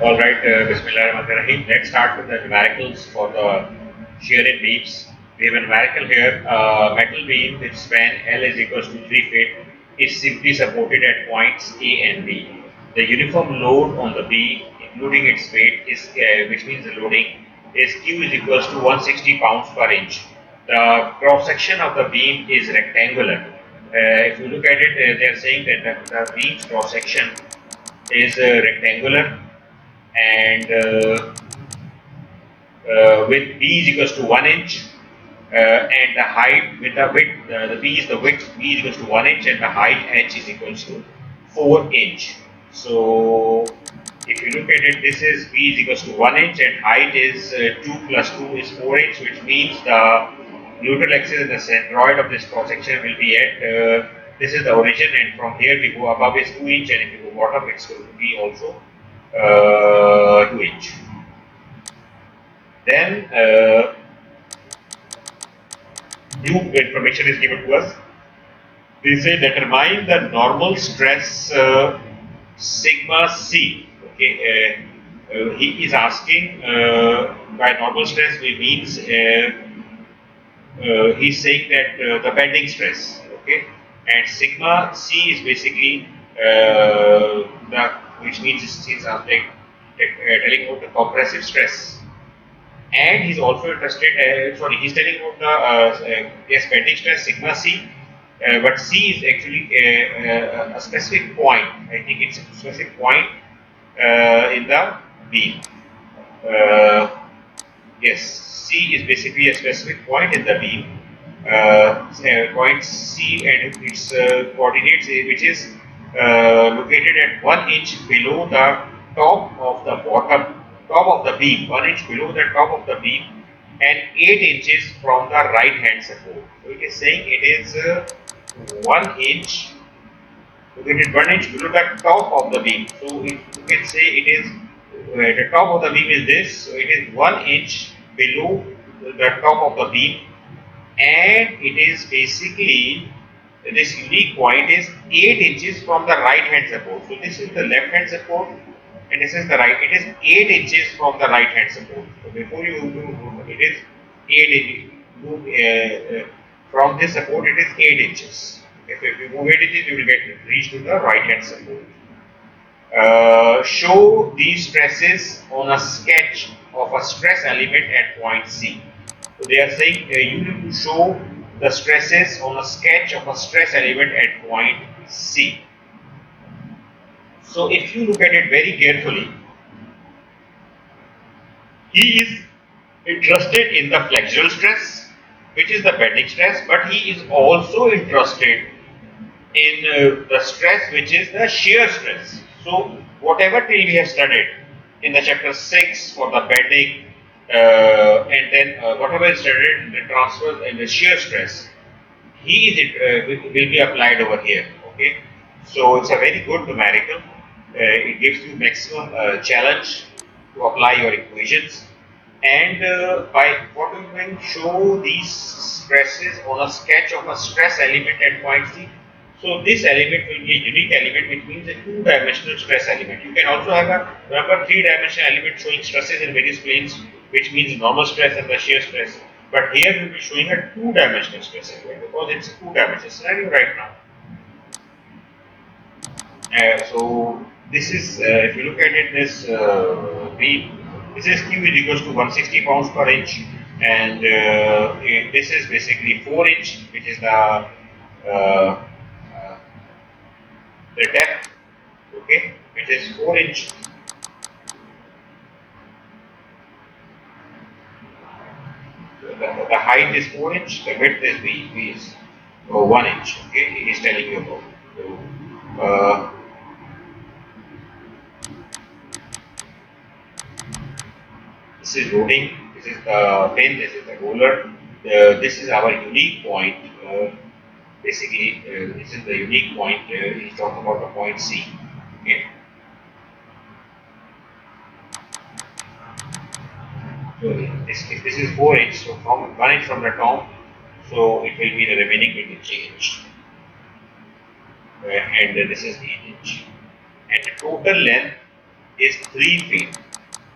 All right, Bismillahirrahmanirrahim. Let's start with the numericals for the shear-in beams. We have a numerical here. Metal beam with span L is equals to 3 feet is simply supported at points A and B. The uniform load on the beam, including its weight, is which means the loading is Q is equals to 160 pounds per inch. The cross section of the beam is rectangular. If you look at it, they are saying that the beam's cross section is rectangular and with b is equals to 1 inch and the height with the width, the b is the width, b is equals to 1 inch and the height h is equals to 4 inch. So if you look at it, this is b is equals to 1 inch and height is 2 plus 2 is 4 inch, which means the neutral axis and the centroid of this cross section will be at this is the origin, and from here we go above is 2 inch, and if you go bottom it's going to be also 2 inch. Then new information is given to us. They say determine the normal stress sigma c. Okay, he is asking by normal stress we means he's saying that the bending stress. Okay, and sigma c is basically the which means it's something telling about the compressive stress. And he's also interested, he's telling about the yes, bending stress sigma c, but c is actually a specific point. I think it's a specific point in the beam. Uh, yes, c is basically a specific point in the beam. Point c and its coordinates, which is located at 1 inch below the top of the beam, 1 inch below the top of the beam, and 8 inches from the right hand support. So it is saying it is 1 inch located 1 inch below the top of the beam. So if you can say it is the top of the beam is this, so it is 1 inch below the top of the beam, and it is basically this unique point is 8 inches from the right hand support. So this is the left hand support and this is the right. It is 8 inches from the right hand support. So before you move, it is 8 inches. From this support it is 8 inches. If you move 8 inches, you will get reach to the right hand support. Show these stresses on a sketch of a stress element at point C. So they are saying you need to show the stresses on a sketch of a stress element at point C. So if you look at it very carefully, he is interested in the flexural stress, which is the bending stress, but he is also interested in the stress which is the shear stress. So whatever till we have studied in the chapter 6 for the bending and then whatever is studied in the transverse and the shear stress, he is will be applied over here. Okay, so it's a very good numerical. It gives you maximum challenge to apply your equations, and by what we can show these stresses on a sketch of a stress element at point C. So this element will be a unique element, which means a two-dimensional stress element. You can also have a remember three-dimensional element showing stresses in various planes, which means normal stress and the shear stress. But here we will be showing a two-dimensional stress element because it's a two-dimensional scenario right now. So this is, if you look at it, this this is Q is equals to 160 pounds per inch, and this is basically 4 inch, which is uh, the depth, okay, which is 4 inch. The height is 4 inch, the width is B is 1 inch, okay, it is telling you about. So, this is loading, this is the pin, this is the roller, this is our unique point. Basically, this is the unique point. He's talking about the point C. Okay. So this is 4 inch. So from 1 inch from the top, so it will be the remaining will be 3 inch, and this is 8 inch, and the total length is 3 feet.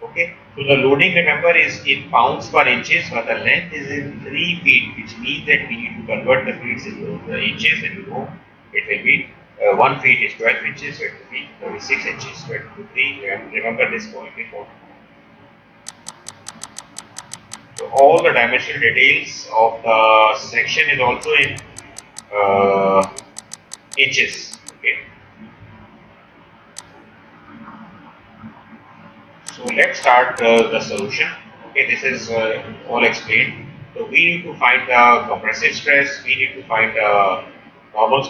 Okay, so the loading, remember, is in pounds per inches, but the length is in 3 feet, which means that we need to convert the feet into the inches, and it will be 1 feet is 12 inches, so it will be 36 inches. 23, remember this point before. So all the dimensional details of the section is also in inches. Okay. So let's start the solution. Okay, this is all explained. So we need to find the compressive stress. We need to find the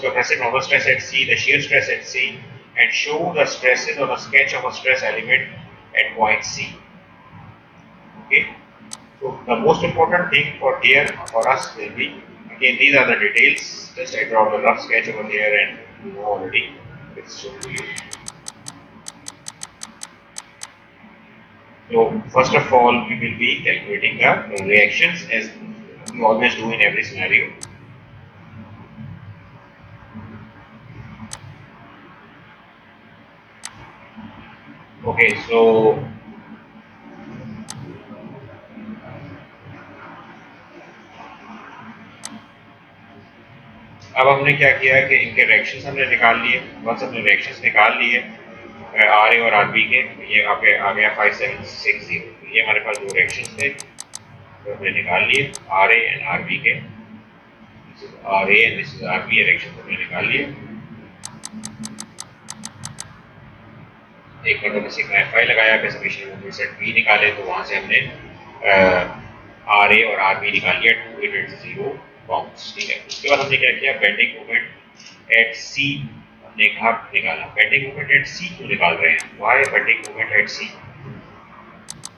compressive normal stress at C, the shear stress at C, and show the stresses on a sketch of a stress element at point C. Okay. So the most important thing for here for us will be, again, these are the details. Just I draw the rough sketch over here, and you know already it's shown to you. So first of all, we will be calculating the reactions as we always do in every scenario. Okay, so अब हमने क्या किया है कि इनके reactions हमने निकाल लिए। बस हमने रिएक्शंस निकाल लिए आर ए और आर बी के। ये आ गया 5760। ये हमारे पास दो रिएक्शंस थे तो हमने निकाल लिए R A and R B के। This is R A and this is R B. Reaction हमने निकाल लिए। एक बार हमने सिग्मा एफ आई लगाया, समेशन मूवमेंट सेट बी निकाले, तो वहां से हमने आर ए और आर बी निकाल लिया 2880 पाउंड्स। ठीक है, उसके बाद हमने क्या किया, बेंडिंग मोमेंट एट सी हमने निकाला। बेंडिंग मोमेंट एट सी क्यों निकाल रहे हैं? Why bending moment at C?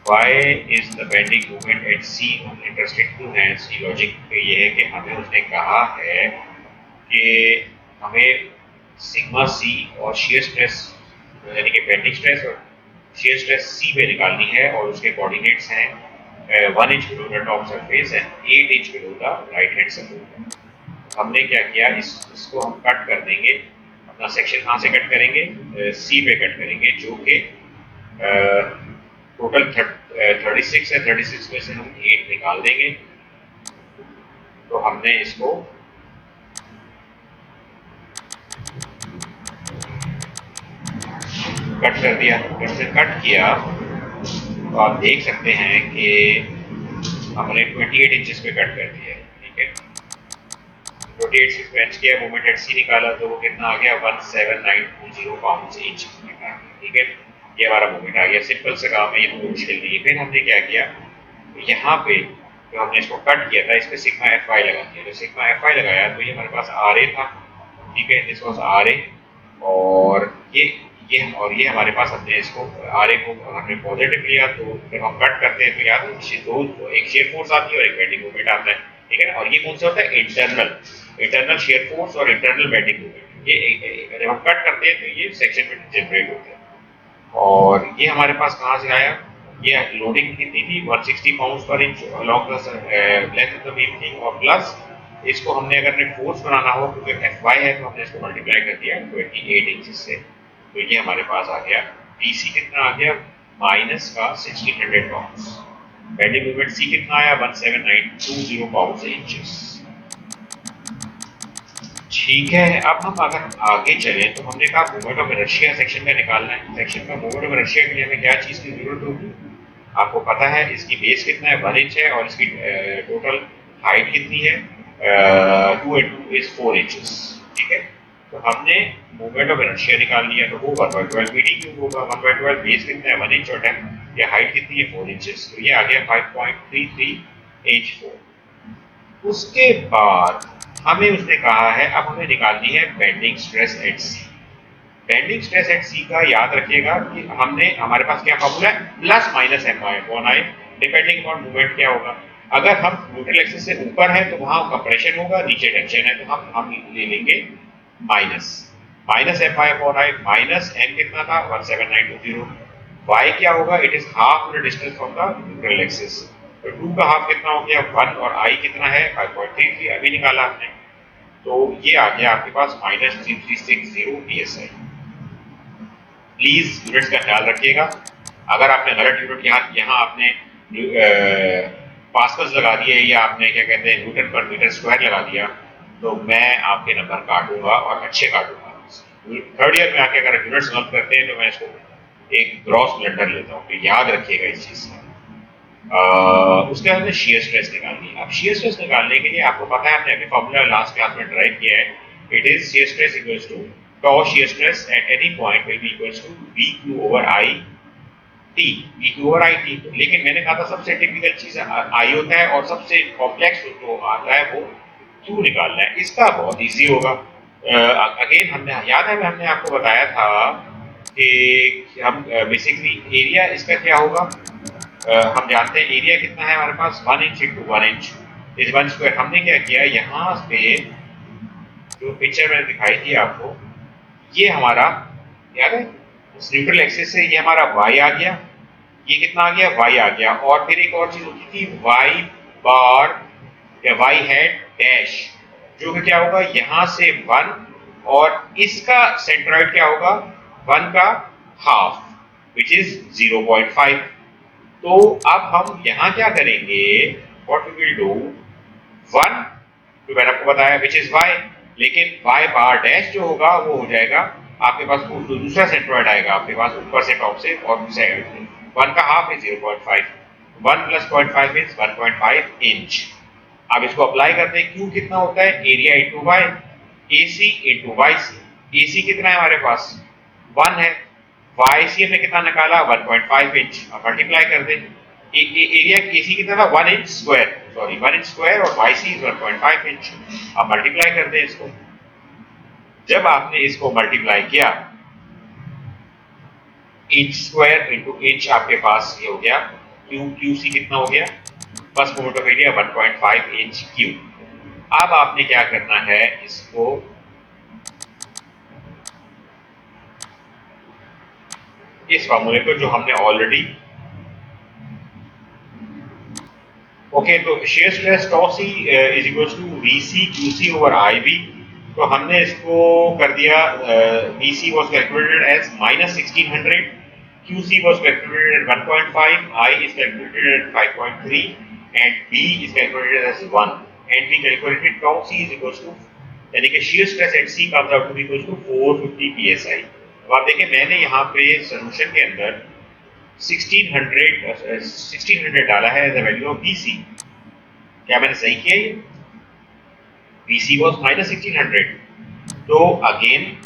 Why is the bending moment at C interested to है? सी लॉजिक ये है कि हमें उसने कहा है कि हमें सिग्मा सी और शियर स्ट्रेस यानी कि बेंडिंग स्ट्रेस और शियर स्ट्रेस सी पे निकालनी है, और उसके कोऑर्डिनेट्स हैं 1 inch below the top surface and 8 inch below the right hand support. हमने क्या किया, इसको हम कट कर देंगे। अपना सेक्शन कहाँ से कट करेंगे? सी पे कट करेंगे, जो कि टोटल 36 है। 36 में से हम 8 निकाल देंगे। तो हमने इसको कट कर दिया। जब से कट किया तो आप देख सकते हैं कि हमने 28 इंचेस पे कट कर दिया है। ठीक है, 28 से बेंच किया, मोमेंट एट सी निकाला, तो वो कितना आ गया? 17920 पाउंड इंच। ठीक है, ये हमारा मोमेंट आ गया। सिंपल सा काम है, ये कोई मुश्किल नहीं है। फिर हमने क्या किया, यहाँ पे जो हमने इसको कट किया था, इस पे सिग्मा एफ आई लगा दिया। तो सिग्मा एफ आई लगाया तो ये हमारे पास आर ए था। ठीक है, दिस वाज आर ए, और ये हमारे पास हमने इसको आर ए को हमने पॉजिटिव लिया। तो जब हम कट करते हैं तो याद दो, एक शेयर फोर्स आती है और एक बेंडिंग मोमेंट आता है। ठीक है ना, और ये कौन सा होता है? इंटरनल शेयर फोर्स और इंटरनल बेंडिंग मोमेंट। ये जब हम कट करते हैं तो ये सेक्शन में जनरेट होते हैं। और ये हमारे पास कहाँ से आया? ये लोडिंग कितनी थी? 160 पाउंड पर inch along the length of the beam थी, और प्लस इसको हमने अगर फोर्स बनाना हो क्योंकि एफ वाई है तो हमने इसको मल्टीप्लाई कर दिया 28 इंच से। तो ये हमारे पास आ गया BC कितना आ गया? माइनस का 1600 पाउंड्स। बेंडिंग मोमेंट C कितना आया? 17920 पाउंड्स इंचेस। ठीक है, अब हम अगर आगे चले तो हमने कहा मोमेंट ऑफ इनर्शिया सेक्शन का निकालना है। सेक्शन का मोमेंट ऑफ इनर्शिया के लिए हमें क्या चीज की जरूरत होगी? आपको पता है इसकी बेस कितना है? 1 इंच है, और इसकी टोटल हाइट कितनी है? 2 into is 4 inches। ठीक है, तो हमने मोमेंट ऑफ इनर्शिया निकाल लिया। तो वो 1/12 मीडियम क्यूब होगा। 1/12 बेस कितना है? 1 इंच, और या हाइट कितनी है? 4 इंचेस। तो ये आ गया 5.33 H4। उसके बाद हमें उसने कहा है अब हमें निकालनी है bending stress at C. Bending stress at C का याद रखिएगा कि हमारे पास क्या फॉर्मूला है? Plus minus M I upon I, depending upon movement क्या होगा। अगर हम न्यूट्रल एक्सिस से ऊपर है तो वहां कंप्रेशन होगा, नीचे टेंशन है तो हम ले लेंगे minus F I upon I. Minus N कितना था? 17920। वाई क्या होगा? It is half the distance from the neutral axis. तो 2 का हाफ कितना हो गया? 1, और आई कितना है? 5.33 अभी निकाला हमने। तो ये आ गया आपके पास -3360 PSI। प्लीज यूनिट्स का ख्याल रखिएगा। अगर आपने गलत यूनिट यहाँ आपने पास्कल्स लगा दिए या आपने क्या कहते हैं न्यूटन पर मीटर स्क्वायर लगा दिया, तो मैं आपके नंबर काटूंगा और अच्छे काटूंगा। थर्ड ईयर में आके अगर यूनिट्स गलत करते हैं तो मैं इसको एक ग्रॉस ब्लंडर लेता हूँ, तो याद रखिएगा इस चीज का। उसके बाद में शेयर स्ट्रेस निकालनी है। अब शेयर स्ट्रेस निकालने के लिए आपको पता है, हमने अभी फॉर्मूला लास्ट क्लास में ड्राइव किया है। It is shear stress equals to tau shear stress at any point will be equals to V Q over I T, V Q over I T. लेकिन मैंने कहा था सबसे टिपिकल चीज आई होता है और सबसे कॉम्प्लेक्स जो आता है वो क्यू निकालना है। इसका बहुत इजी होगा। अगेन हमने याद है, हमने आपको बताया था कि हम बेसिकली एरिया इसका क्या होगा। हम जानते हैं एरिया कितना है हमारे पास, 1 inch into 1 inch is 1 square. हमने क्या किया, यहाँ पे जो पिक्चर मैंने दिखाई थी आपको, ये हमारा याद है न्यूट्रल एक्सिस से ये हमारा y आ गया, ये कितना आ गया, y आ गया। और फिर एक और चीज होती थी y बार या y हैट डैश, जो कि क्या होगा यहां से 1 और इसका सेंट्रॉइड क्या होगा 1 का हाफ विच इज 0.5। तो अब हम यहां क्या करेंगे, व्हाट वी विल डू, 1 जो मैंने आपको बताया विच इज y, लेकिन y बार डैश जो होगा वो हो जाएगा आपके पास दूसरा सेंट्रॉइड आएगा आपके पास ऊपर से टॉप से और दूसरे 1 का half is 0.5, 1 plus 0.5 is 1.5 inch. अब इसको अप्लाई करते हैं, क्यू कितना होता है एरिया इंटू वाई, ए सी इंटू वाई सी। ए सी कितना है हमारे पास 1 है, वाई सी हमने कितना निकाला 1.5 इंच। अब मल्टीप्लाई कर दें, एरिया ए सी कितना था 1 inch square, sorry 1 inch square और वाई सी 1.5 इंच। अब मल्टीप्लाई कर दें इसको, जब आपने इसको मल्टीप्लाई किया इंच स्क्वायर इंटू इंच आपके पास ये हो गया क्यू, क्यू सी कितना हो गया first moment of area 1.5 inch Q. अब आपने क्या करना है, इसको इस फॉर्मूले को जो हमने ऑलरेडी ओके, तो shear stress tau C is equals to V C Q C over I V. तो हमने इसको कर दिया, V C was calculated as -1600, Q C was calculated at 1.5, I is calculated at 5.3 and B is calculated as 1 and we calculated tau C is equals to, यानी कि shear stress at C comes out to be equals to 450 psi। अब आप देखिए मैंने यहाँ पे solution के अंदर 1600 डाला है as a value of BC। क्या मैंने सही किया ये? BC was -1600। तो अगेन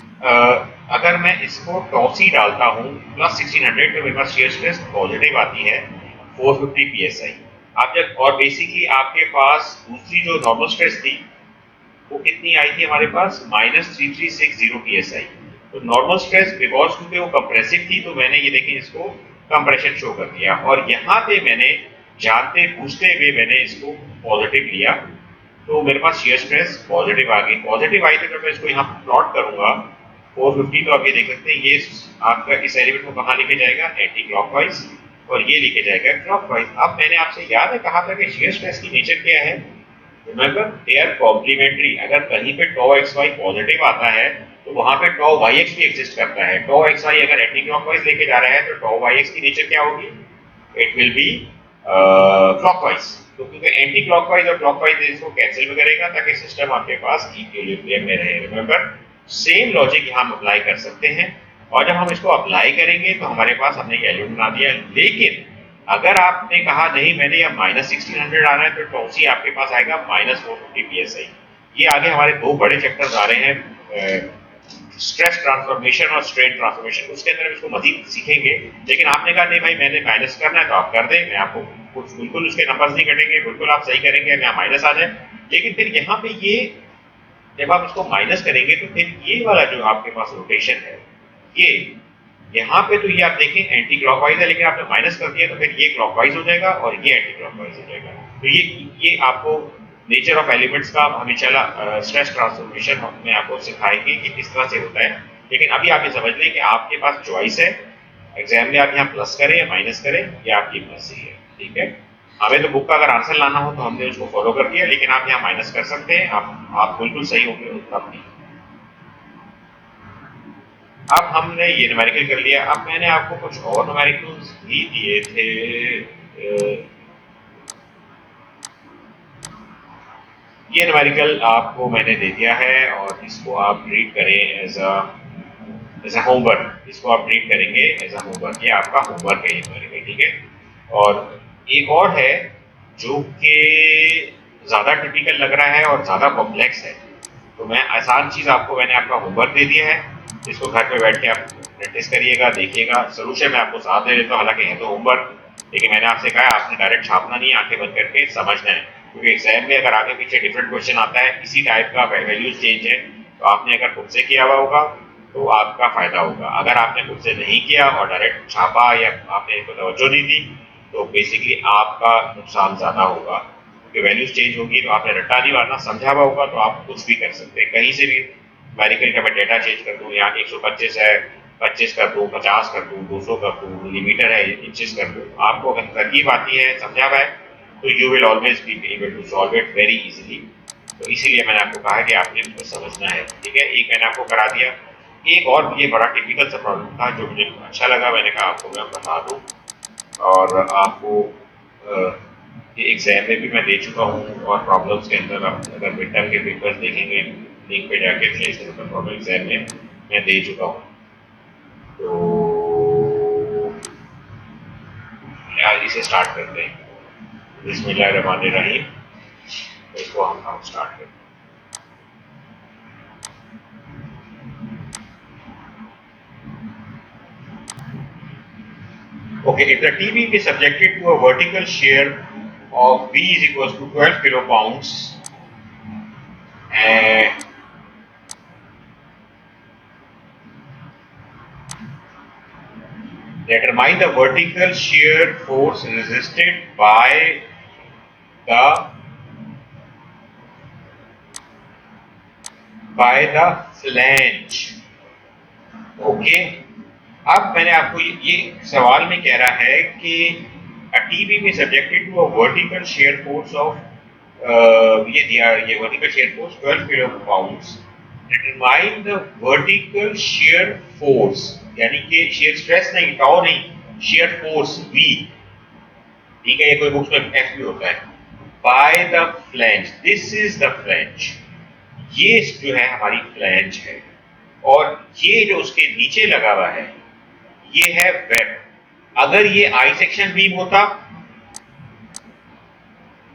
अगर मैं इसको टॉसी डालता हूँ प्लस 1600 तो मेरे पास शेयर स्ट्रेस पॉजिटिव आती है 450 psi। आप जब और बेसिकली आपके पास दूसरी जो नॉर्मल स्ट्रेस थी वो कितनी आई थी हमारे पास -3360 psi। तो नॉर्मल स्ट्रेस बिकॉज क्योंकि वो कंप्रेसिव थी तो मैंने ये देखें इसको कंप्रेशन शो कर दिया, और यहाँ पे मैंने जानते पूछते हुए मैंने इसको पॉजिटिव लिया, तो मेरे पास शेयर स्ट्रेस पॉजिटिव आ गई। पॉजिटिव आई तो मैं इसको यहाँ प्लॉट करूंगा 450, तो आप ये देख सकते हैं ये आपका इस एलिमेंट को कहाँ लेके जाएगा एंटी क्लॉकवाइज और ये लेके जाएगा क्लॉकवाइज। अब मैंने आपसे याद है कहा था कि शेयर स्ट्रेस की नेचर क्या है, रिमेंबर दे आर कॉम्प्लीमेंट्री। अगर कहीं पे टॉ एक्स वाई पॉजिटिव आता है तो वहां पे टॉ वाई एक्स भी एग्जिस्ट करता है। टॉ एक्स वाई अगर एंटी क्लॉकवाइज लेके जा रहा है तो टॉ वाई एक्स की नेचर क्या होगी, इट विल बी क्लॉकवाइज। तो क्योंकि एंटी क्लॉकवाइज और क्लॉकवाइज इसको कैंसिल करेगा ताकि सिस्टम आपके पास इक्विलिब्रियम में रहे। रिमेंबर सेम लॉजिक यहाँ हम अप्लाई कर सकते हैं, और जब हम इसको अप्लाई करेंगे तो हमारे पास हमने एलिमेंट बना दिया। लेकिन अगर आपने कहा नहीं मैंने यहाँ -1600 आना है तो टॉसी आपके पास आएगा -450 psi। ये आगे हमारे दो बड़े चैप्टर्स आ रहे हैं, स्ट्रेस ट्रांसफॉर्मेशन और स्ट्रेन ट्रांसफॉर्मेशन, उसके अंदर हम इसको मजीद सीखेंगे। लेकिन आपने कहा नहीं भाई मैंने माइनस करना है तो आप कर दें, मैं आपको कुछ बिल्कुल उसके नंबर्स नहीं कटेंगे, बिल्कुल आप सही करेंगे यहाँ माइनस आ जाए। लेकिन फिर यहाँ पे ये जब आप इसको माइनस करेंगे तो फिर ये वाला जो आपके पास रोटेशन है ये यहाँ पे तो ये आप देखें एंटी क्लॉकवाइज है, लेकिन आपने माइनस कर दिया तो फिर ये क्लॉकवाइज हो जाएगा और ये एंटी क्लॉकवाइज हो जाएगा। तो ये आपको नेचर ऑफ एलिमेंट्स का हमेशा स्ट्रेस ट्रांसफॉर्मेशन में आपको सिखाएंगे कि किस तरह से होता है। लेकिन अभी आप ये समझ लें कि आपके पास चॉइस है, एग्जाम में आप यहाँ प्लस करें या माइनस करें, या आपकी मर्जी है। ठीक है, हमें तो बुक का अगर आंसर लाना हो तो हमने उसको फॉलो कर दिया, लेकिन आप यहाँ माइनस कर सकते हैं, आप बिल्कुल सही होंगे अपनी। अब हमने ये न्यूमेरिकल कर लिया। अब मैंने आपको कुछ और न्यूमेरिकल्स भी दिए थे। ये न्यूमेरिकल आपको मैंने दे दिया है और इसको आप ट्रीट करें एज अ होमवर्क। इसको आप ट्रीट करेंगे एज अ होमवर्क। ये आपका होमवर्क है ये न्यूमेरिकल, ठीक है। और एक और है जो कि ज्यादा टिपिकल लग रहा है और ज्यादा कॉम्प्लेक्स है, तो मैं आसान चीज आपको मैंने आपका होमवर्क दे दिया है। इसको घर पे बैठ के आप प्रैक्टिस करिएगा, देखिएगा। सोल्यूशन मैं आपको साथ दे देता हूँ, हालांकि है तो होमवर्क, लेकिन मैंने आपसे कहा आपने डायरेक्ट छापना नहीं, आंखें बंद करके समझना है। क्योंकि एग्जाम में अगर आगे पीछे डिफरेंट क्वेश्चन आता है, इसी टाइप का वैल्यूज चेंज है, तो आपने अगर खुद से किया हुआ होगा तो आपका फायदा होगा। अगर आपने खुद से नहीं किया और डायरेक्ट छापा या आपने इसको तवज्जो नहीं दी, तो बेसिकली आपका नुकसान ज्यादा होगा। क्योंकि वैल्यूज चेंज होगी तो आपने रट्टा नहीं मारना, समझा हुआ होगा तो आप कुछ भी कर सकते हैं कहीं से भी। न्यूमेरिकल का मैं डेटा चेंज कर दूं, यहाँ 125 है 25 कर दूं, 50 कर दूं, 200 कर दूं, मिलीमीटर है इंचेस कर दूं, आपको अगर तरकीब आती है, समझा हुआ है, तो you will always be able to solve it very easily. तो इसीलिए मैंने आपको कहा कि आपने इसको समझना है, ठीक है। एक मैंने आपको करा दिया। एक और ये बड़ा टिपिकल सा प्रॉब्लम था जो मुझे अच्छा लगा, मैंने कहा आपको मैं बता दूं। और आपको ये एग्जाम में भी मैं दे चुका हूँ, और प्रॉब्लम्स के अंदर आप अगर मिड टर्म के पेपर्स देखेंगे, लिंक पे जाके प्रॉब्लम एग्जाम में मैं दे चुका हूँ। तो यार इसे स्टार्ट करते हैं। बिस्मिल्लाहिर्रहमानिर्रहीम। इसको हम स्टार्ट करते हैं। Okay, if the TB is subjected to a vertical shear of V is equals to 12 kilopounds, and determine the vertical shear force resisted the by the flange. Okay. अब मैंने आपको ये सवाल में कह रहा है कि a TB is subjected to a vertical shear force of ये दिया, ये vertical shear force 12 kilopounds. Determine the vertical shear force, यानी कि shear stress नहीं, टाउ नहीं, shear force V, ठीक है। ये कोई बुक्स में F भी होता है। By the flange, this is the flange, ये जो है हमारी फ्लैंज है, और ये जो उसके नीचे लगा हुआ है ये है वेब। अगर ये आई सेक्शन बीम होता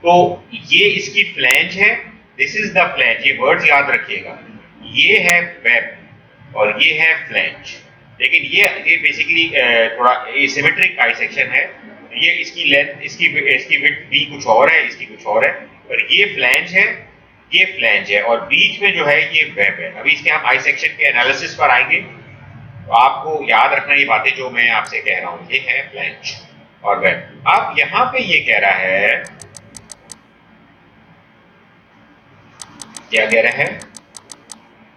तो ये इसकी फ्लैंज है, दिस इज द फ्लैंज, ये वर्ड्स याद रखिएगा। ये है वेब और ये है फ्लैंज। लेकिन ये बेसिकली थोड़ा एसिमेट्रिक आई सेक्शन है। ये इसकी लेंथ, इसकी विड्थ भी कुछ और है, इसकी कुछ और है, और ये फ्लैंज है, ये फ्लैंज है, और बीच में जो है ये वेब है। अभी इसके हम आई सेक्शन के एनालिसिस पर आएंगे, तो आपको याद रखना ये बातें जो मैं आपसे कह रहा हूं। ये है फ्लैंज और वेब। अब यहां पे ये कह रहा है, क्या कह रहा है,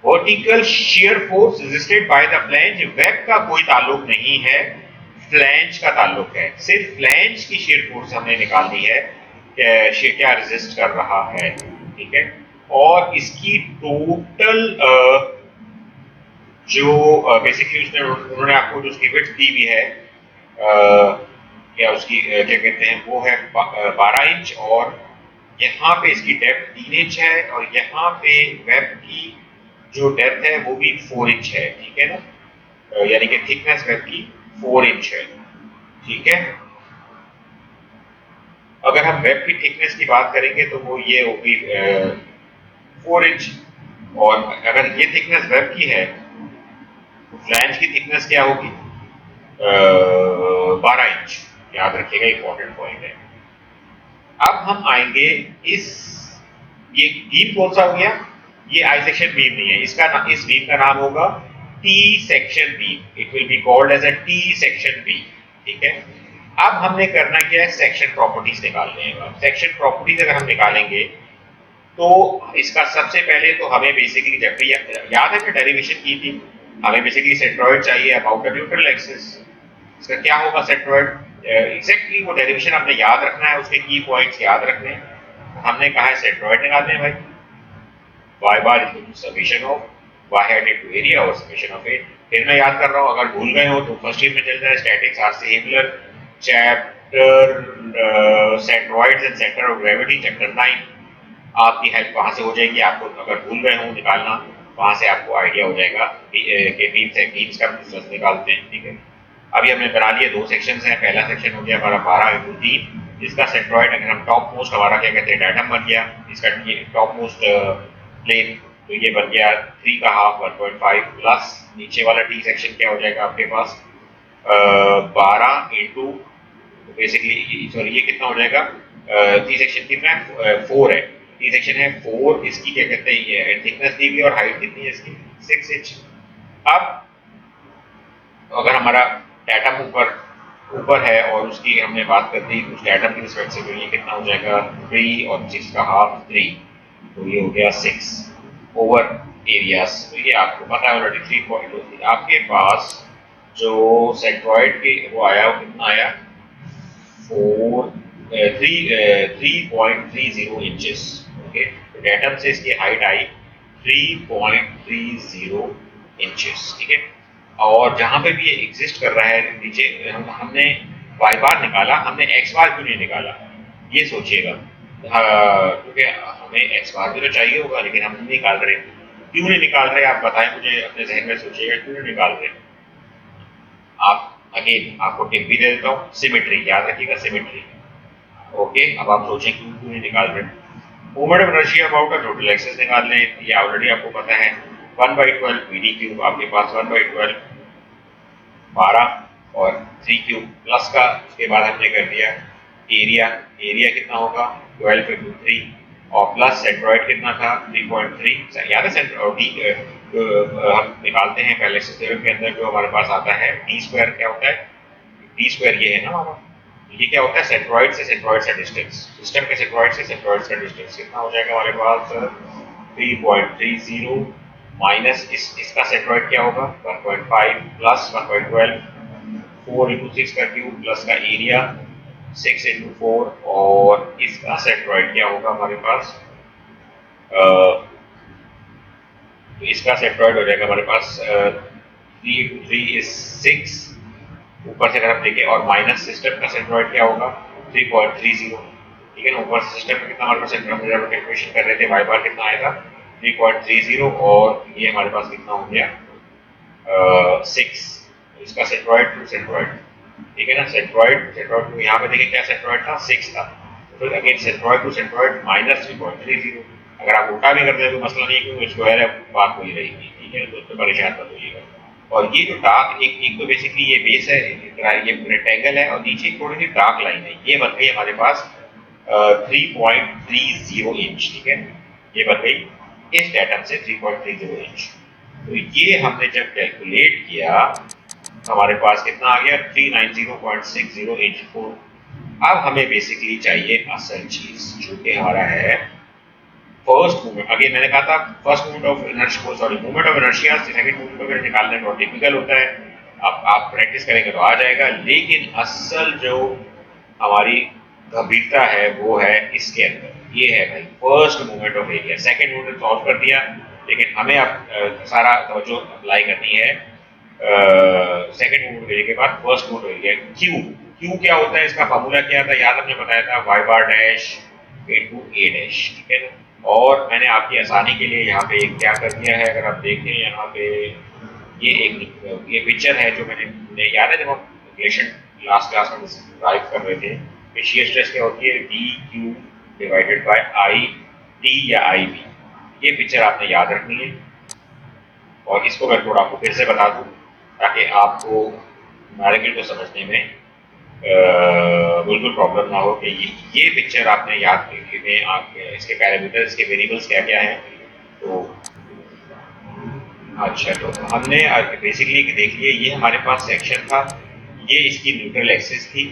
vertical shear force resisted by the flange. Web का कोई ताल्लुक नहीं है, फ्लैंज का ताल्लुक है। सिर्फ फ्लैंज की शियर फोर्स हमने निकालनी है, क्या रेजिस्ट कर रहा है, ठीक है। और इसकी टोटल जो बेसिकली उसने उन्होंने आपको जो उसकी विड्थ दी हुई है, या उसकी क्या कहते हैं, वो है 12 इंच, और यहाँ पे इसकी डेप्थ 3 इंच है, और यहाँ पे वेब की जो डेप्थ है वो भी 4 इंच है, ठीक है ना। यानी कि थिकनेस वेब की 4 इंच है, ठीक है। अगर हम वेब की थिकनेस की बात करेंगे तो वो ये होगी 4 इंच, और अगर ये थिकनेस वेब की है तो फ्लैंज की थिकनेस क्या होगी, 12 इंच। याद रखिएगा, इंपॉर्टेंट पॉइंट है। अब हम आएंगे इस, ये बीम कौन सा हो गया, ये आई सेक्शन बीम नहीं है, इस बीम का नाम होगा T section beam. It will be called as a T section beam, ठीक है। अब हमने करना क्या है, सेक्शन प्रॉपर्टीज निकालने हैं। सेक्शन प्रॉपर्टीज अगर हम निकालेंगे तो इसका सबसे पहले तो हमें बेसिकली, जब भी याद है डेरिवेशन की थी, हमें बेसिकली सेंट्रोइड चाहिए अबाउट द न्यूट्रल एक्सिस। इसका क्या होगा सेंट्रोइड, एग्जैक्टली वो डेरिवेशन हमने याद रखना है, उसके की पॉइंट्स याद रखने हैं। हमने कहा है सेंट्रोइड निकालते हैं भाई, y bar is equal to summation of y hat into area और summation of it फिर मैं याद कर रहा हूँ, अगर भूल गए हो तो फर्स्ट ईयर में चल रहा है statics are similar, chapter centroids and centre of gravity chapter 9, आपकी हेल्प वहां से हो जाएगी। आपको अगर भूल गए हो निकालना, वहां से आपको आइडिया हो जाएगा कि बीम्स का प्रोसेस निकालते हैं। ठीक है, अभी हमने बना लिए दो सेक्शन हैं। पहला सेक्शन हो गया हमारा 12x3, जिसका सेंट्रॉइड अगर हम टॉप मोस्ट हमारा क्या कहते हैं डायटम बन गया, इसका ये टॉप मोस्ट प्लेन, तो ये बन गया 3 का हाफ 1.5 प्लस नीचे वाला टी सेक्शन क्या हो जाएगा आपके पास 12 इंटू, बेसिकली सॉरी ये कितना हो जाएगा, टी सेक्शन कितना है 4 है, टी सेक्शन है 4, इसकी क्या कहते हैं ये थिकनेस दी हुई और हाइट कितनी है इसकी 6 इंच। अब अगर हमारा डाटा ऊपर ऊपर है और उसकी हमने बात कर दी उस डाटा की रिस्पेक्ट से, तो ये कितना हो जाएगा 3 और 6 का हाफ 3, तो ये हो गया 6 ओवर एरियाज। तो ये आपको पता है ऑलरेडी 3 पॉइंट होती है आपके पास। जो सेंट्रॉइड के वो आया वो कितना आया 3.30 इंचेस। ओके, तो डाटा से इसकी हाइट आई 3.30 इंचेस। ठीक है, और जहां पे भी ये एग्जिस्ट कर रहा है नीचे, हमने वाई बार निकाला, हमने एक्स बार क्यों नहीं निकाला ये सोचिएगा, क्योंकि हमें एक्स बार भी तो चाहिए होगा, लेकिन हम नहीं निकाल रहे। क्यों नहीं निकाल रहे आप बताएं मुझे, अपने जहन में सोचिएगा क्यों नहीं निकाल रहे आप। अगेन आपको टिप भी दे देता हूँ, सिमेट्री याद रखिएगा, सिमेट्री। ओके, अब आप सोचें क्यों क्यों नहीं निकाल रहे। Moment of inertia about a total axis निकाल लें, ये ऑलरेडी आपको पता है 1/12 वीडी क्यूब, आपके पास 1/12 12 और 3 क्यूब प्लस का, उसके बाद हमने कर दिया एरिया, एरिया कितना होगा 12 इंटू 3 और प्लस सेंट्रॉइड कितना था 3.3, याद है सेंट्रॉइड हम निकालते हैं पहले से थ्योरम के अंदर जो हमारे पास आता है डी स्क्वायर, क्या होता है डी स्क्वायर, ये है ना हमारा, ये क्या होता है सेंट्रॉइड से डिस्टेंस, सिस्टम के सेंट्रॉइड से सेंट्रॉइड का डिस्टेंस कितना हो जाएगा हमारे पास 3.30 माइनस इसका सेंट्रॉइड क्या होगा 1.5 प्लस 1/12, 4 इंटू 6 का क्यूब प्लस का एरिया 6 इंटू 4, और इसका सेंट्रॉइड क्या होगा हमारे पास तो इसका सेंट्रॉइड हो जाएगा हमारे पास 3 इंटू 3 इज 6, ऊपर से अगर हम देखें, और माइनस सिस्टम का सेंट्रॉइड क्या होगा 3.30। ठीक है ना, ऊपर सिस्टम में कितना हमारे पास सेंट्रॉइड, जब कैलकुलेशन कर रहे थे वाई बार कितना आएगा 3.30, और ये हमारे पास कितना हो गया 6, इसका सेंट्रॉइड टू सेंट्रॉइड। ठीक है ना, सेंट्रॉइड सेंट्रॉइड टू, यहाँ पे देखिए क्या सेंट्रॉइड था 6 था, तो again centroid to centroid minus 3.30। अगर आप उल्टा भी कर दें तो मसला नहीं, क्योंकि स्क्वायर है बात वही रहेगी। ठीक है, तो उसमें परेशान मत होइएगा। और ये जो डार्क एक तो बेसिकली ये बेस है, ये रेक्टेंगल है, और नीचे थोड़ी सी डार्क लाइन है, ये बन गई हमारे पास 3.30 इंच। ठीक है, ये बन गई इस डाटा से 3.30 इंच। तो ये हमने जब कैलकुलेट किया हमारे पास कितना आ गया 390.60 इंच फोर। अब हमें बेसिकली चाहिए असल चीज जो कि हमारा है फर्स्ट मूवमेंट। अगेन मैंने कहा था first movement of inertia, sorry movement of inertia second movement अगर निकालना बहुत डिफिकल्ट होता है, अब आप प्रैक्टिस करेंगे तो आ जाएगा, लेकिन असल जो हमारी गंभीरता है वो है इसके अंदर, ये है भाई first movement of area. Second movement solve कर दिया, लेकिन हमें अब सारा तवज्जो अप्लाई करनी है सेकंड मूवमेंट एरिया के बाद first movement area. Q, Q क्या होता है, इसका फार्मूला क्या था याद हमने बताया था वाई बार डैश इंटू ए डैश। ठीक है, और मैंने आपकी आसानी के लिए यहाँ पे क्या कर दिया है, अगर आप देखें यहाँ पे ये पिक्चर है जो मैंने याद है जब हम रिलेशन लास्ट क्लास में ड्राइव कर रहे थे कि शियर स्ट्रेस क्या होती है D Q divided by I T या आई बी, ये पिक्चर आपने याद रखनी है। और इसको मैं थोड़ा आपको फिर से बता दूं ताकि आपको न्यूमेरिकल को समझने में बिल्कुल प्रॉब्लम ना हो कि ये पिक्चर आपने याद में आपके इसके पैरामीटर, इसके वेरिएबल्स क्या क्या हैं। तो अच्छा, तो हमने बेसिकली देख लिया, ये हमारे पास सेक्शन था, ये इसकी न्यूट्रल एक्सिस थी,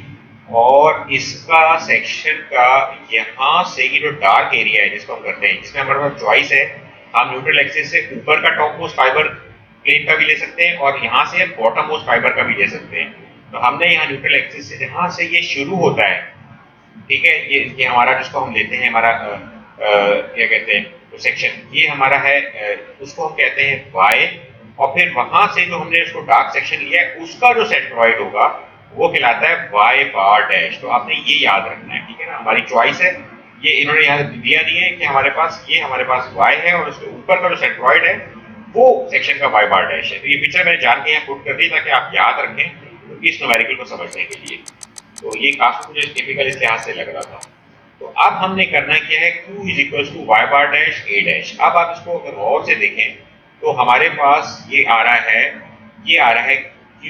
और इसका सेक्शन का यहाँ से ये जो डार्क एरिया है जिसको हम करते हैं, जिसमें हमारे पास चॉइस है, हम न्यूट्रल एक्सिस से ऊपर का टॉप मोस्ट फाइबर प्लेन का भी ले सकते हैं और यहाँ से बॉटम मोस्ट फाइबर का भी ले सकते हैं। तो हमने यहाँ न्यूट्रल एक्सिस से जहाँ से ये शुरू होता है, ठीक है, ये हमारा जिसको हम लेते हैं हमारा क्या कहते हैं तो सेक्शन, ये हमारा है उसको हम कहते हैं वाई, और फिर वहां से जो हमने इसको डार्क सेक्शन लिया है उसका जो सेंट्रॉइड होगा वो कहलाता है वाई बार डैश। तो आपने ये याद रखना है, ठीक है ना। हमारी चॉइस है, ये इन्होंने यहाँ दिया नहीं है कि हमारे पास वाई है और उसके ऊपर का जो सेंट्रॉइड है वो सेक्शन का वाई बार डैश है। तो ये पिक्चर मैंने जान के यहाँ पुट कर दी ताकि आप याद रखें तो इस न्यूमेरिकल को समझने के लिए। तो ये काफी मुझे टिपिकल इस लिहाज से लग रहा था। तो अब हमने करना क्या है, Q is equal to Y bar dash A dash. अब आप इसको अगर गौर से देखें तो हमारे पास ये आ रहा है Q,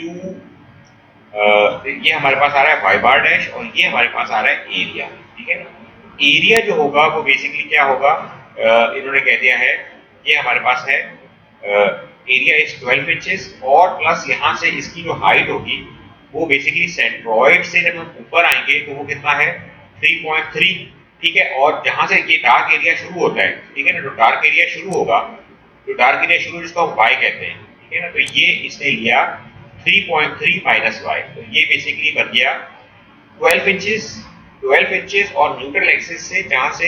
ये हमारे पास आ रहा है वाई बार डैश और ये हमारे पास आ रहा है एरिया, ठीक है ना। एरिया जो होगा वो बेसिकली क्या होगा, इन्होंने कह दिया है ये हमारे पास है एरिया इज 12 इंचेस और प्लस यहाँ से इसकी जो हाइट होगी वो बेसिकली सेंट्रॉइड से जब हम ऊपर आएंगे तो वो कितना है 3.3, ठीक है। और जहां से ये डार्क एरिया शुरू होता है, ठीक है ना, जो डार्क एरिया शुरू होगा, जो डार्क एरिया शुरू जिसको हम वाई कहते हैं, ठीक है ना, तो ये इसने लिया 3.3 माइनस वाई। तो ये बेसिकली बन गया 12 इंचेस और न्यूट्रल एक्सिस से जहां से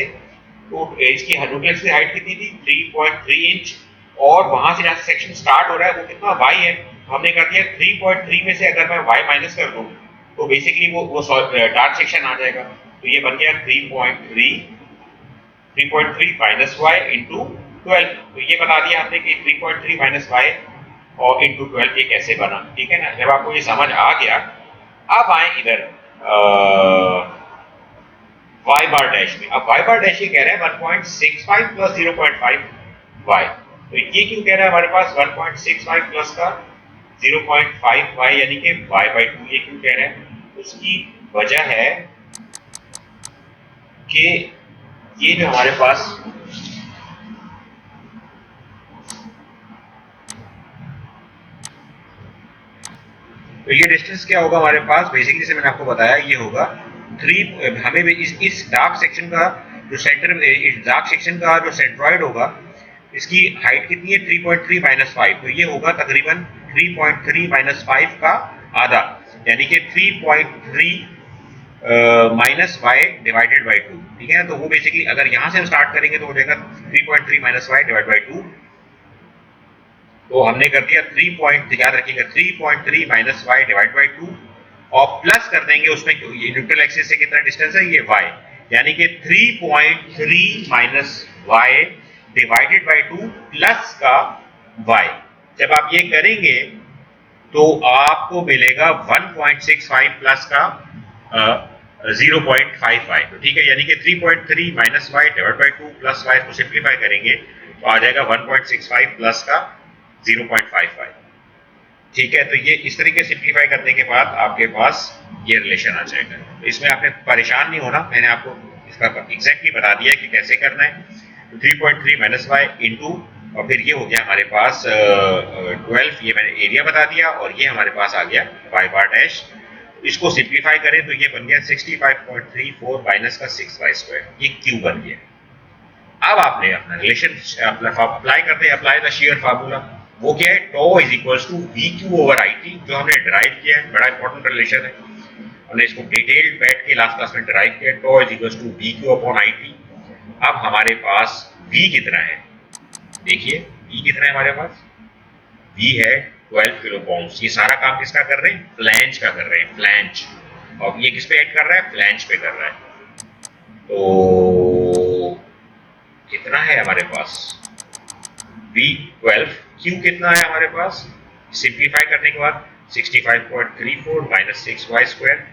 तो इसकी न्यूट्रल एक्सिस हाइट कितनी थी 3.3 इंच और वहां से जहां से सेक्शन स्टार्ट हो रहा है वो कितना वाई है। हमने कर दिया 3.3 में से अगर मैं वाई माइनस कर दूं तो बेसिकली वो डार्क सेक्शन आ जाएगा। तो ये बन गया 3.3 माइनस वाई इंटू 12। तो ये बता दिया हमने कि 3.3 माइनस वाई और इंटू 12 ये कैसे बना, ठीक है ना। जब आपको ये समझ आ गया, अब आए इधर वाई बार डैश में। अब वाई बार डैश ये कह रहा है 1.65 प्लस 0.5 वाई। तो ये क्यों कह रहा है हमारे पास 1.65 प्लस का 0.5 वाई यानी कि वाई बाई 2, ये क्यों कह रहे हैं, उसकी वजह है कि ये जो हमारे पास तो ये डिस्टेंस क्या होगा हमारे पास, बेसिकली जैसे मैंने आपको बताया ये होगा 3, हमें इस डार्क सेक्शन का जो इस डार्क सेक्शन का जो सेंट्रॉइड होगा इसकी हाइट कितनी है 3.3 माइनस 5। तो ये होगा तकरीबन 3.3 माइनस 5 का आधा, यानी कि 3.3 माइनस वाई डिवाइडेड बाई 2, ठीक है ना। तो वो बेसिकली अगर यहां से हम स्टार्ट करेंगे तो हो जाएगा 3.3 माइनस वाई डिवाइड बाई 2। तो हमने कर दिया 3 याद रखिएगा 3.3 माइनस वाई डिवाइड बाई 2 और प्लस कर देंगे उसमें ये न्यूट्रल एक्सिस से कितना डिस्टेंस है ये y, यानी कि 3.3 minus Y divided by 2 plus का y। जब आप ये करेंगे तो आपको मिलेगा 1.65 प्लस का 0.55, तो ठीक है, यानी कि 3.3 minus Y divide by 2 plus Y को सिंप्लीफाई करेंगे तो आ जाएगा 1.65 प्लस का 0.55, ठीक है। तो ये इस तरीके से सिंप्लीफाई करने के बाद आपके पास ये रिलेशन आ जाएगा। तो इसमें आपने परेशान नहीं होना, मैंने आपको इसका एग्जैक्टली बता दिया कि कैसे करना है। तो 3.3 माइनस वाई इंटू और फिर ये हो गया हमारे पास 12, ये मैंने एरिया बता दिया और ये हमारे पास आ गया वाई बार डैश। इसको सिंप्लीफाई करें तो ये बन गया 65.34 माइनस का 6y स्क्वायर, ये क्यू बन गया। अब आपने अपना रिलेशन अप्लाई करते हैं, अप्लाई द शेयर फार्मूला। वो क्या है, tau is equal to V Q over I T, जो हमने ड्राइव किया है, बड़ा इंपॉर्टेंट रिलेशन है, हमने इसको डिटेल्ड बैठ के लास्ट क्लास में ड्राइव किया। Tau is equal to V Q upon I T. अब हमारे पास वी कितना है, देखिए वी कितना है हमारे पास, वी है 12 किलो पाउंड। ये सारा काम किसका कर रहे हैं, फ्लैंज का कर रहे हैं, फ्लैंज। और ये किस पे ऐड कर रहा है, फ्लैंज पे कर रहा है। तो कितना है हमारे पास V12, Q कितना है हमारे पास, सिंप्लीफाई करने के बाद 65.34 माइनस 6y स्क्वायर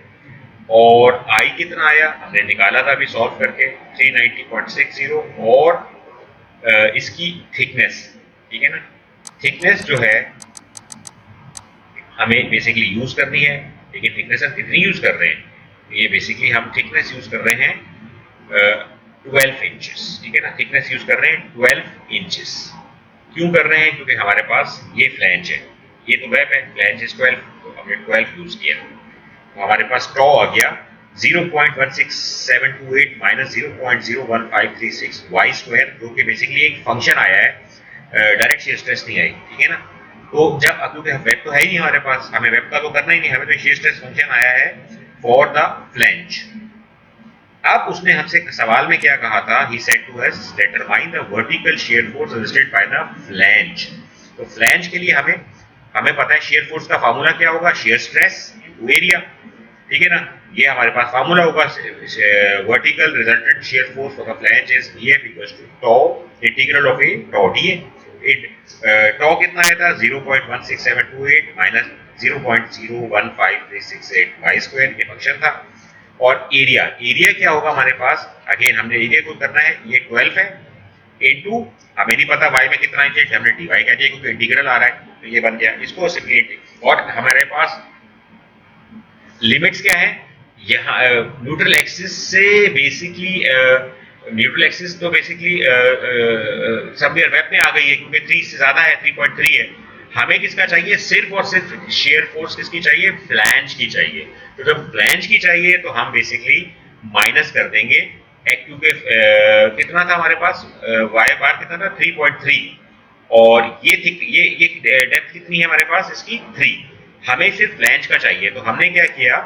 और I कितना आया हमने निकाला था अभी सॉल्व करके 390.60 और इसकी थिकनेस, ठीक है ना। थिकनेस जो है हमें बेसिकली यूज करनी है, लेकिन थिकनेस हम कितनी यूज कर रहे हैं, तो ये बेसिकली हम थिकनेस यूज कर रहे हैं 12 इंचेस, ठीक है ना। थिकनेस यूज कर रहे हैं 12 इंचेस। क्यों कर रहे हैं, क्योंकि हमारे पास ये फ्लैंज है, ये तो वेब है, फ्लैंज इज 12, तो हमने 12 यूज किया। तो हमारे पास टॉ आ गया 0.16728 माइनस 0.01536 वाई स्क्वायर, जो कि बेसिकली एक फंक्शन आया है, डायरेक्ट शेयर स्ट्रेस नहीं आई, ठीक है ना। तो जब क्योंकि वेब तो है ही नहीं हमारे पास, हमें वेब का तो करना ही नहीं, हमें तो शेयर स्ट्रेस फंक्शन आया है फॉर द फ्लैंज। अब उसने हमसे सवाल में क्या कहा था, he said to us determine the vertical shear force resisted by the flange। तो फ्लैंज के लिए हमें हमें पता है शेयर फोर्स का फार्मूला क्या होगा, शेयर स्ट्रेस इनटू एरिया, ठीक है ना। ये हमारे पास फार्मूला होगा, vertical resultant shear force of a flange is EF equals to tau integral of A tau dA। Tau कितना आया था, 0.16728 माइनस 0.015368 वाई स्क्वायर, ये फंक्शन था। और एरिया, एरिया क्या होगा हमारे पास, अगेन हमने एरिया को करना है, ये 12 है इनटू, हमें नहीं पता वाई में कितना है, हमने dy कह दिया क्योंकि इंटीग्रल आ रहा है, तो ये बन गया, इसको सिंपली। और हमारे पास लिमिट्स क्या है, यहाँ न्यूट्रल एक्सिस से बेसिकली न्यूट्रल एक्सिस तो बेसिकली समवेयर वेब में आ गई है क्योंकि 3 से ज्यादा है, 3.3 है। हमें किसका चाहिए, सिर्फ और सिर्फ शेयर फोर्स किसकी चाहिए, फ्लैंज की चाहिए। तो जब फ्लैंज की चाहिए तो हम बेसिकली माइनस कर देंगे क्योंकि कितना था हमारे पास, वाई बार कितना था 3.3, और ये डेप्थ कितनी है हमारे पास इसकी 3, हमें सिर्फ फ्लैंज का चाहिए। तो हमने क्या किया,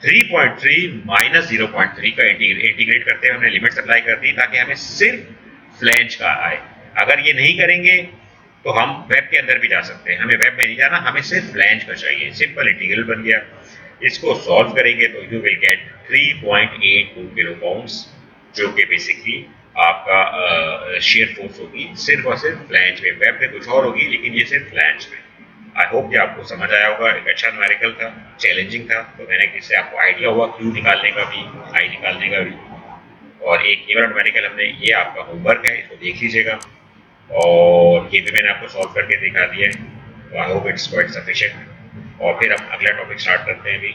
3.3 माइनस 0.3 का इंटीग्रेट करते हुए हमने लिमिट्स अप्लाई कर दी ताकि हमें सिर्फ फ्लैंज का आए। अगर ये नहीं करेंगे तो हम वेब के अंदर भी जा सकते हैं, हमें वेब में नहीं जाना, हमें सिर्फ फ्लैंज का चाहिए। सिंपल इंटीग्रल बन गया। इसको सॉल्व करेंगे तो you will get 3.82 kilo pounds, जो कि बेसिकली आपका शेयर फोर्स होगी सिर्फ और सिर्फ फ्लैंज में। वेब में कुछ और होगी लेकिन ये सिर्फ फ्लैंज में। आई होप कि आपको समझ आया होगा, एक अच्छा न्यूमेरिकल था, चैलेंजिंग था, तो मैंने इससे आपको आइडिया हुआ क्यू निकालने का भी, आई निकालने का भी। और एक केवल न्यूमेरिकल हमने, ये आपका होमवर्क है, इसको देख लीजिएगा, और ये भी मैंने आपको सॉल्व करके दिखा दिया है। तो I hope it's quite sufficient. और फिर हम अगला टॉपिक स्टार्ट करते हैं अभी।